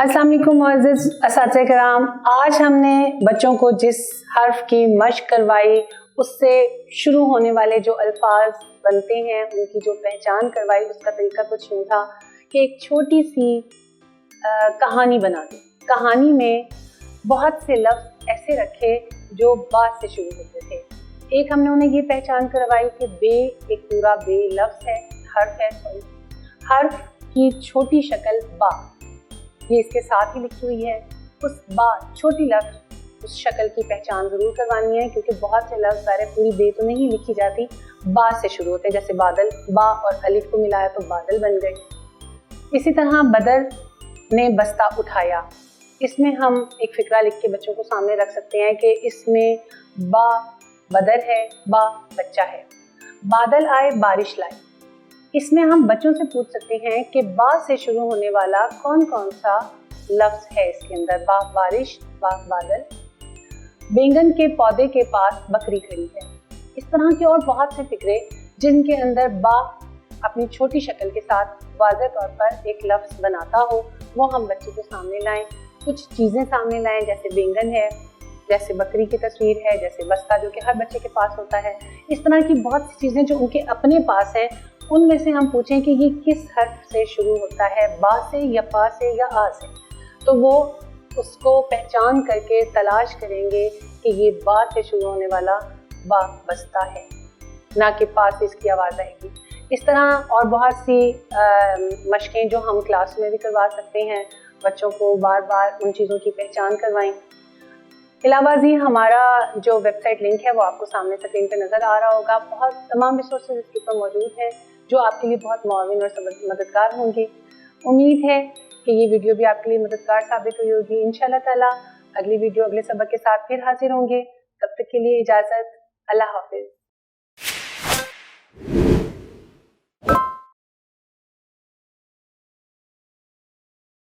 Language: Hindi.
अस्सलाम वालेकुम मुअज़्ज़िज़ असातिज़ा किराम। आज हमने बच्चों को जिस हर्फ की मशक करवाई उससे शुरू होने वाले जो अल्फाज बनते हैं उनकी जो पहचान करवाई, उसका तरीका कुछ यूँ था कि एक छोटी सी कहानी बना दी। कहानी में बहुत से लफ्ज़ ऐसे रखे जो बा से शुरू होते थे। एक हमने उन्हें ये पहचान करवाई कि बे एक पूरा बे लफ्ज़ है, हर्फ है, हर्फ की छोटी शक्ल बा, ये इसके साथ ही लिखी हुई है। उस बा छोटी लफ्ज़ उस शक्ल की पहचान ज़रूर करवानी है, क्योंकि बहुत से लफ्ज़ सारे पूरी बे तो नहीं लिखी जाती, बा से शुरू होते हैं। जैसे बादल, बा और अलिफ को मिलाया तो बादल बन गए। इसी तरह बदर ने बस्ता उठाया, इसमें हम एक फ़िक्रा लिख के बच्चों को सामने रख सकते हैं कि इसमें बा बदर है, बा बच्चा है। बादल आए बारिश लाई, इसमें हम बच्चों से पूछ सकते हैं कि बा से शुरू होने वाला कौन कौन सा लफ्ज़ है इसके अंदर। बा बारिश, बा बादल। बैंगन के पौधे के पास बकरी खड़ी है। इस तरह के और बहुत से फिक्रे जिनके अंदर बा अपनी छोटी शक्ल के साथ वाज़ेह तौर पर एक लफ्ज़ बनाता हो, वो हम बच्चों के सामने लाएं। कुछ चीज़ें सामने लाएं, जैसे बैंगन है, जैसे बकरी की तस्वीर है, जैसे बस्ता जो कि हर बच्चे के पास होता है। इस तरह की बहुत सी चीज़ें जो उनके अपने पास हैं, उनमें से हम पूछें कि ये किस हर्फ से शुरू होता है, बा से या पा से या आ से, तो वो उसको पहचान करके तलाश करेंगे कि ये बा से शुरू होने वाला बा बस्ता है, ना कि पा से इसकी आवाज़ आएगी। इस तरह और बहुत सी मशकें जो हम क्लास में भी करवा सकते हैं, बच्चों को बार बार उन चीज़ों की पहचान करवाएं। इलावाजी हमारा जो वेबसाइट लिंक है वो आपको सामने स्क्रीन पे नज़र आ रहा होगा। बहुत तमाम रिसोर्सेज इसके ऊपर मौजूद हैं जो आपके लिए बहुत मुआविन और मददगार होंगी। उम्मीद है कि ये वीडियो भी आपके लिए मददगार साबित हुई होगी। इंशाअल्लाह ताला अगली वीडियो अगले सबक के साथ फिर हाजिर होंगे। तब तक के लिए इजाज़त, अल्लाह हाफिज़।